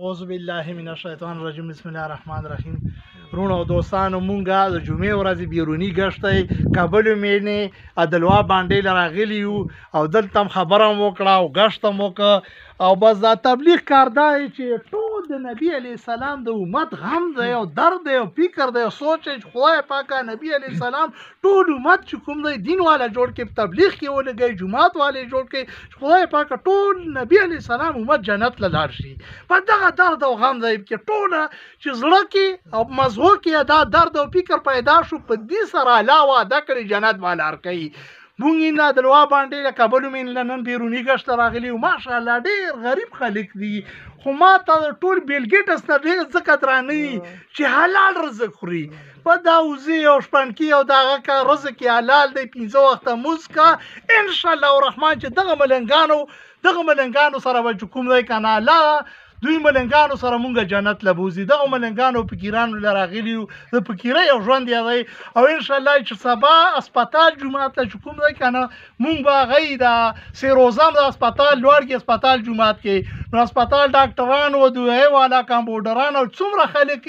اعوذ بالله من الشیطان الرجیم بسم الله الرحمن الرحیم. رونو دوستانو مونږه د جمعې ورځې بیرونی ګشت کابل مینې عدلوا باندې لراغلی یو او دلته خبره وکړه او ګشت موکه او بس دا تبلیغ کار دی چې ټول د نبی علی السلام د امت غم دی او درد دی او فکر دی او سوچ چې خدای پاک نبی علی السلام ټول امت چې کوم دی دین والا جوړ کې تبلیغ کې ولګي جماعت والے جوړ کې خدای پاک ټول نبی علی السلام امت جنت لاړ شي. په دغه درد او غم دی کې ټول چې زړه کې او مزغو کې دا درد او فکر پیدا شو په دې سره علاوه دا کړی جنت والا کوي. مونږ نه دلوا باندې د کابل مین لنن بیرونی ګشت راغلی او ماشاءالله ډیر غریب خلک دي خو ما ته ټول بیل ګیټس نه ډیر ځکه درانه چې حلال رزق خوري په دا وزي او شپنکی او دغه کا رزق حلال دی 15 وخت موسکا ان شاء الله الرحمن چې دغه ملنګانو سره به کوم دی کنه الله دوی ملنګانو سره مونږه جنت لبوزي دغه ملنګانو فقیرانو لراغلی د فقیرای او ژوند دی او ان شاء الله چې سبا هسپتال جمعات ته کوم دی کنه مونږ به غي دا سیروزم د هسپتال لوړ کې هسپتال جمعات کې نو هسپتال ډاکټرانو دوی والا کمپاوډران او څومره خلک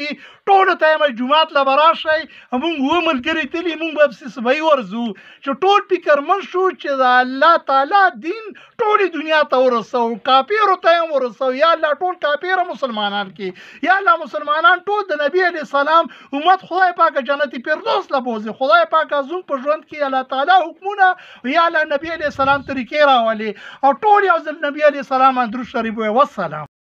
ټول ته جمعات لبراشي مونږ و ملګری تلی مونږ به سبای ورزو چې ټول فکر من شو چې الله تعالی دین ټول دنیا ته ورسو کافر ته ورسو یا الله ټول کافر مسلمانان کې یا الله مسلمانان ټول د نبی علی السلام امت خدای پاک جنت فردوس لبوزي خدای پاک ازون په ژوند کې الله تعالی حکمونه یا الله نبی علی السلام طریقې راولي او ټول یو ځل نبی علی السلام درود شریف و والسلام.